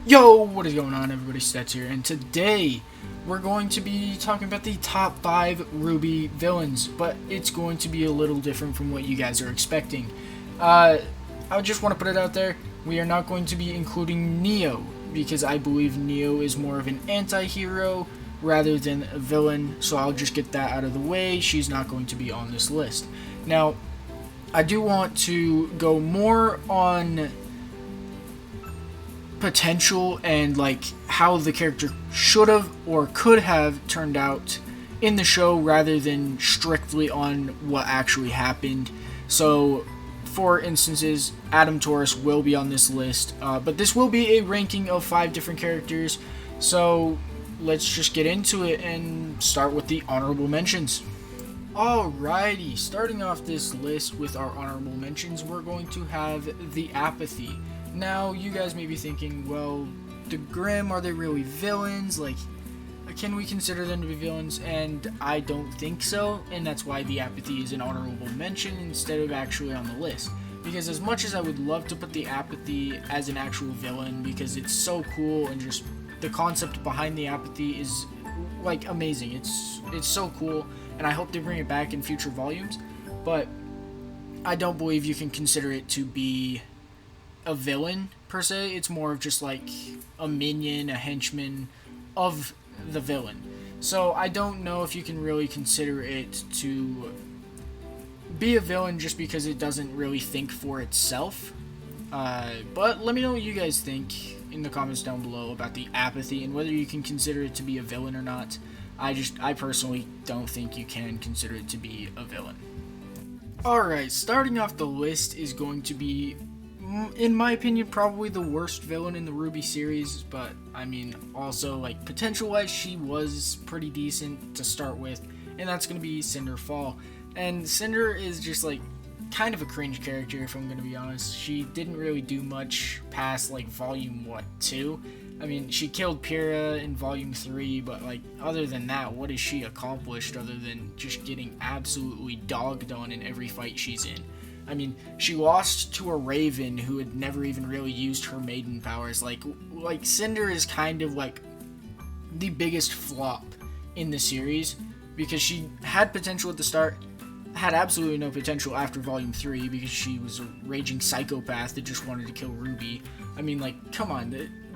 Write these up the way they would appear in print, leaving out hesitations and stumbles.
Yo, what is going on, everybody? Stats here, and today we're going to be talking about the top 5 RWBY villains, but it's going to be a little different from what you guys are expecting. I just want to put it out there, we are not going to be including Neo, because I believe Neo is more of an anti-hero rather than a villain, so I'll just get that out of the way. She's not going to be on this list. Now, I do want to go more on potential and like how the character should have or could have turned out in the show rather than strictly on what actually happened. So for instances, Taurus will be on this list, but this will be a ranking of 5 different characters, so let's just get into it and start with the honorable mentions. Alrighty, starting off this list with our honorable mentions, we're going to have the Apathy. Now, you guys may be thinking, well, the Grimm, are they really villains? Like, can we consider them to be villains? And I don't think so, and that's why the Apathy is an honorable mention instead of actually on the list. Because as much as I would love to put the Apathy as an actual villain, because it's so cool, and just the concept behind the Apathy is, like, amazing. It's so cool, and I hope they bring it back in future volumes, but I don't believe you can consider it to be a villain per se. It's more of just like a minion, a henchman of the villain. So I don't know if you can really consider it to be a villain just because it doesn't really think for itself. But let me know what you guys think in the comments down below about the Apathy and whether you can consider it to be a villain or not. I personally don't think you can consider it to be a villain. Alright, starting off the list is going to be, in my opinion, probably the worst villain in the RWBY series, but I mean, also, like, potential-wise, she was pretty decent to start with, and that's going to be Cinder. And Cinder is just, like, kind of a cringe character, if I'm going to be honest. She didn't really do much past, like, volume, 2? I mean, she killed Pyrrha in volume 3, but, like, other than that, what has she accomplished other than just getting absolutely dogged on in every fight she's in? I mean, she lost to a Raven who had never even really used her maiden powers. Like Cinder is kind of like the biggest flop in the series because she had potential at the start, had absolutely no potential after Volume 3 because she was a raging psychopath that just wanted to kill RWBY. I mean, like, come on,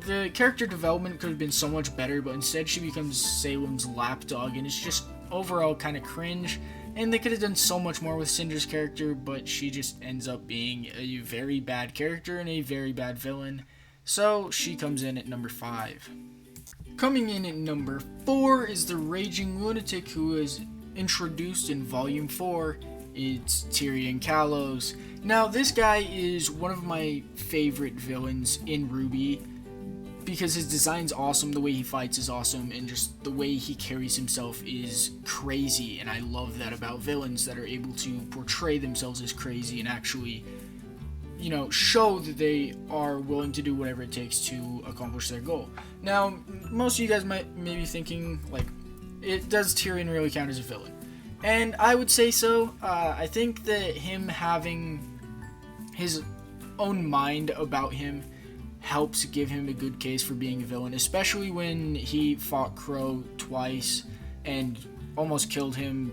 the character development could have been so much better, but instead she becomes Salem's lapdog, and it's just overall kind of cringe. And they could have done so much more with Cinder's character, but she just ends up being a very bad character and a very bad villain. So she comes in at number 5. Coming in at number 4 is the Raging Lunatic who is introduced in Volume 4. It's Tyrian Callows. Now, this guy is one of my favorite villains in RWBY because his design's awesome, the way he fights is awesome, and just the way he carries himself is crazy, and I love that about villains that are able to portray themselves as crazy and actually, you know, show that they are willing to do whatever it takes to accomplish their goal. Now, most of you guys may be thinking, like, does Tyrian really count as a villain? And I would say so. I think that him having his own mind about him helps give him a good case for being a villain, especially when he fought Crow twice and almost killed him.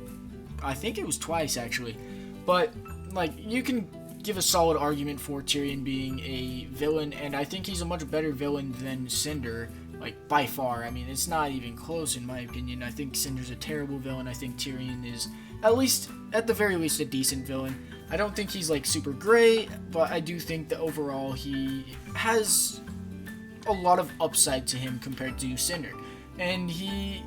I think it was twice, actually. But, like, you can give a solid argument for Tyrian being a villain, and I think he's a much better villain than Cinder, like, by far. I mean, it's not even close in my opinion. I think Cinder's a terrible villain. I think Tyrian is, at the very least, a decent villain. I don't think he's, like, super great, but I do think that overall he has a lot of upside to him compared to Cinder. And he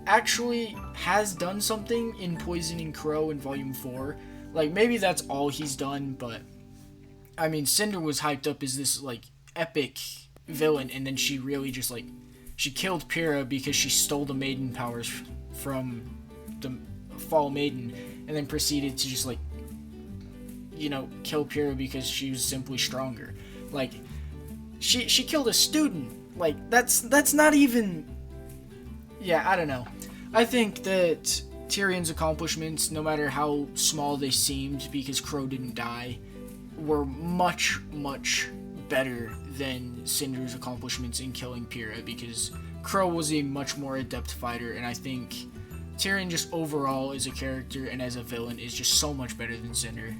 actually has done something in poisoning Crow in Volume 4. Like, maybe that's all he's done, but I mean, Cinder was hyped up as this, like, epic villain, and then she really just, like, she killed Pyrrha because she stole the maiden powers from the Fall Maiden, and then proceeded to just, like, you know, kill Pyrrha because she was simply stronger. Like, she killed a student. Like, that's not even, yeah, I don't know. I think that Tyrion's accomplishments, no matter how small they seemed because Crow didn't die, were much, much better than Cinder's accomplishments in killing Pyrrha, because Crow was a much more adept fighter, and I think Tyrian just overall as a character and as a villain is just so much better than Cinder.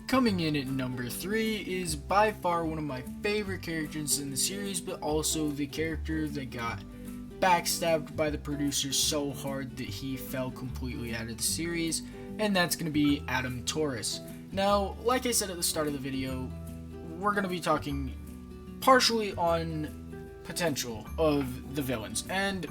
Coming in at number 3 is by far one of my favorite characters in the series, but also the character that got backstabbed by the producers so hard that he fell completely out of the series, and that's going to be Taurus. Now, like I said at the start of the video, we're going to be talking partially on potential of the villains, and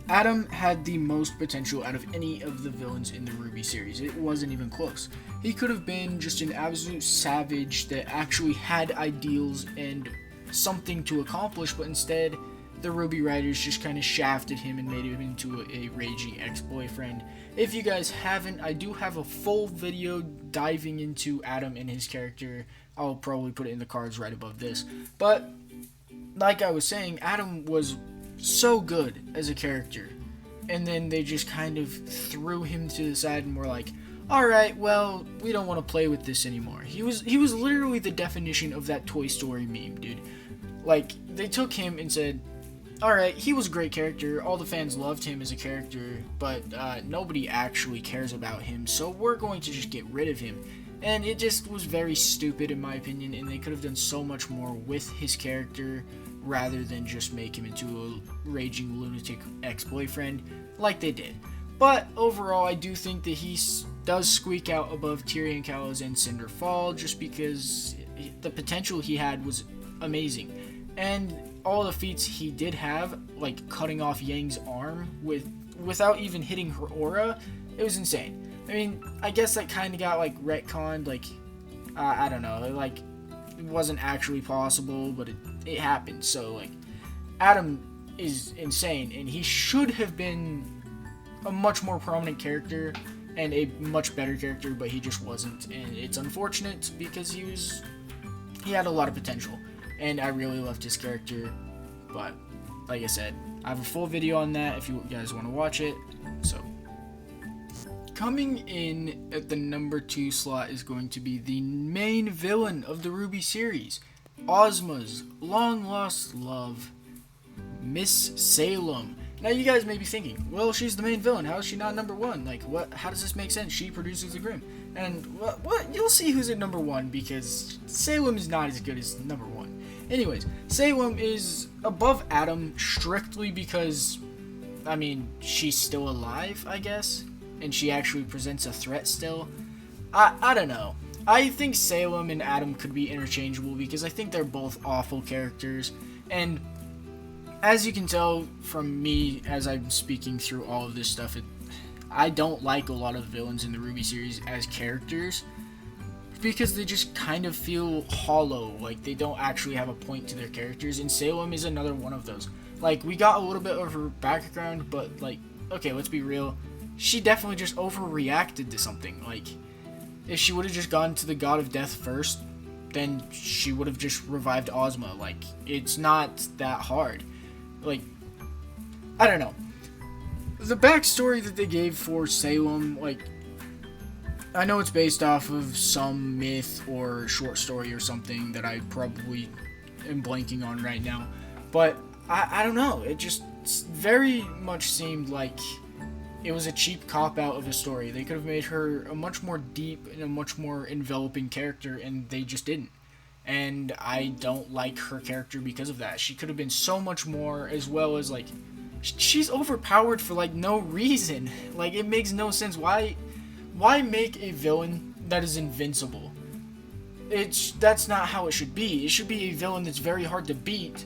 Adam had the most potential out of any of the villains in the RWBY series. It wasn't even close. He could have been just an absolute savage that actually had ideals and something to accomplish, but instead the RWBY writers just kind of shafted him and made him into a raging ex-boyfriend. If you guys haven't, I do have a full video diving into Adam and his character. I'll probably put it in the cards right above this. But like I was saying, Adam was so good as a character, and then they just kind of threw him to the side and were like, alright, well, we don't want to play with this anymore. He was literally the definition of that Toy Story meme, dude. Like, they took him and said, alright, he was a great character, all the fans loved him as a character, but nobody actually cares about him, so we're going to just get rid of him. And it just was very stupid in my opinion, and they could have done so much more with his character rather than just make him into a raging lunatic ex-boyfriend like they did. But overall, I do think that he does squeak out above Tyrian, Callows, and Cinder Fall, just because the potential he had was amazing. And all the feats he did have, like cutting off Yang's arm without even hitting her aura, it was insane. I mean, I guess that kind of got like retconned, like, I don't know, like, it wasn't actually possible, but it happened. So, like, Adam is insane, and he should have been a much more prominent character and a much better character, but he just wasn't, and it's unfortunate because he had a lot of potential, and I really loved his character. But like I said, I have a full video on that if you guys want to watch it. So coming in at the number 2 slot is going to be the main villain of the RWBY series, Ozma's long-lost love, Miss Salem. Now you guys may be thinking, well, she's the main villain, how is she not number 1? Like, what? How does this make sense? She produces the Grimm. And what? You'll see who's at number 1, because Salem is not as good as number 1. Anyways, Salem is above Adam strictly because, I mean, she's still alive, I guess, and she actually presents a threat still. I don't know. I think Salem and Adam could be interchangeable because I think they're both awful characters, and as you can tell from me as I'm speaking through all of this stuff, I don't like a lot of villains in the RWBY series as characters because they just kind of feel hollow, like they don't actually have a point to their characters, and Salem is another one of those. Like, we got a little bit of her background, but like, okay, let's be real, she definitely just overreacted to something. Like, if she would have just gone to the God of Death first, then she would have just revived Ozma. Like, it's not that hard. Like, I don't know. The backstory that they gave for Salem, like, I know it's based off of some myth or short story or something that I probably am blanking on right now, but I don't know. It just very much seemed like it was a cheap cop-out of a story. They could have made her a much more deep and a much more enveloping character, and they just didn't. And I don't like her character because of that. She could have been so much more, as well as, like, she's overpowered for, like, no reason. Like, it makes no sense. Why make a villain that is invincible? That's not how it should be. It should be a villain that's very hard to beat,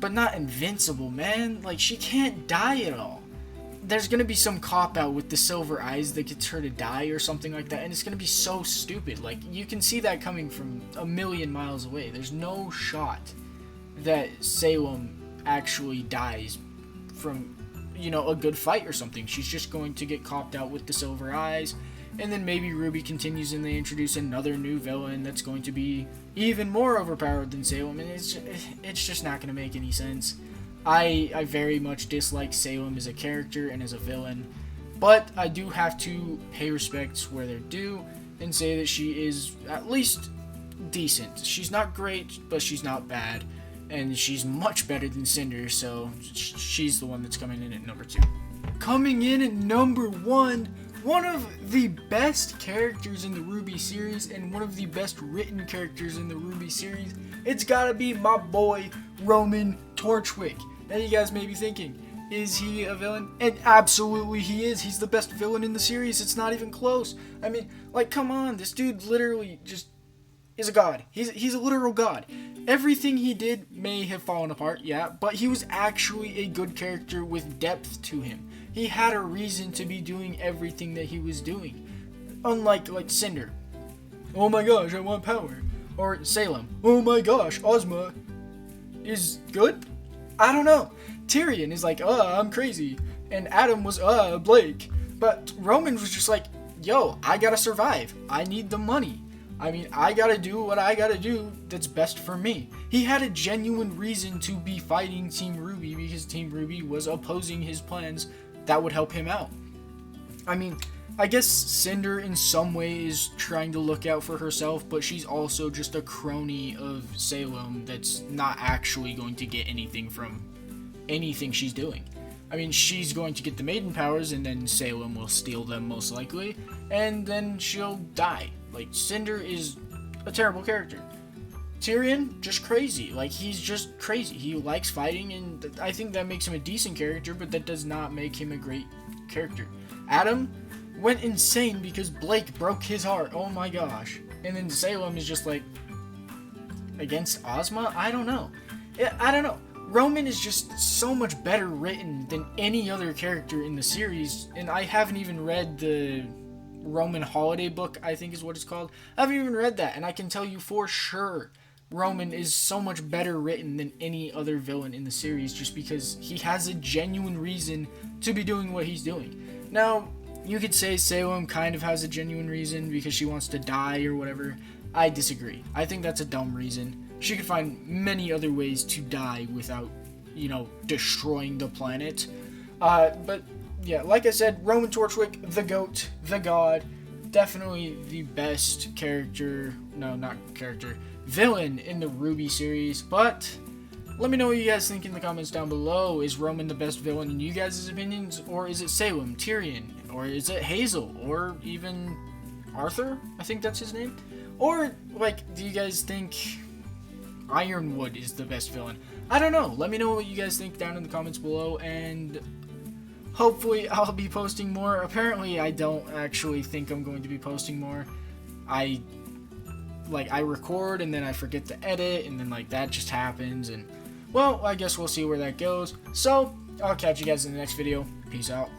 but not invincible, man. Like, she can't die at all. There's gonna be some cop-out with the silver eyes that gets her to die or something like that, and it's gonna be so stupid. Like, you can see that coming from a million miles away. There's no shot that Salem actually dies from, you know, a good fight or something. She's just going to get copped out with the silver eyes, and then maybe RWBY continues and they introduce another new villain that's going to be even more overpowered than Salem, and it's just not gonna make any sense. I very much dislike Salem as a character and as a villain, but I do have to pay respects where they're due and say that she is at least decent. She's not great, but she's not bad. And she's much better than Cinder, so she's the one that's coming in at number 2. Coming in at number 1, one of the best characters in the RWBY series and one of the best written characters in the RWBY series, it's gotta be my boy, Roman Torchwick. Now you guys may be thinking, is he a villain? And absolutely he is. He's the best villain in the series. It's not even close. I mean, like, come on, this dude literally just is a god. He's a literal god. Everything he did may have fallen apart, yeah, but he was actually a good character with depth to him. He had a reason to be doing everything that he was doing. Unlike, like, Cinder. Oh my gosh, I want power. Or Salem. Oh my gosh, Ozma is good? I don't know. Tyrian is like, I'm crazy. And Adam was, Blake. But Roman was just like, yo, I gotta survive. I need the money. I mean, I gotta do what I gotta do that's best for me. He had a genuine reason to be fighting Team RWBY because Team RWBY was opposing his plans that would help him out. I mean, I guess Cinder in some way is trying to look out for herself, but she's also just a crony of Salem that's not actually going to get anything from anything she's doing. I mean, she's going to get the maiden powers, and then Salem will steal them most likely, and then she'll die. Like, Cinder is a terrible character. Tyrian, just crazy. Like, he's just crazy. He likes fighting, and I think that makes him a decent character, but that does not make him a great character. Adam went insane because Blake broke his heart. Oh my gosh. And then Salem is just like, against Ozma? I don't know. I don't know. Roman is just so much better written than any other character in the series, and I haven't even read the Roman Holiday book, I think is what it's called. I haven't even read that, and I can tell you for sure Roman is so much better written than any other villain in the series just because he has a genuine reason to be doing what he's doing. Now, you could say Salem kind of has a genuine reason because she wants to die or whatever. I disagree. I think that's a dumb reason. She could find many other ways to die without, destroying the planet. But, yeah, like I said, Roman Torchwick, the GOAT, the God, definitely the best villain in the RWBY series. But let me know what you guys think in the comments down below. Is Roman the best villain in you guys' opinions? Or is it Salem, Tyrian? Or is it Hazel? Or even Arthur? I think that's his name. Or, do you guys think Ironwood is the best villain? I don't know. Let me know what you guys think down in the comments below, and hopefully I'll be posting more. Apparently I don't actually think I'm going to be posting more. I record and then I forget to edit, and then that just happens, and well, I guess we'll see where that goes. So I'll catch you guys in the next video. Peace out.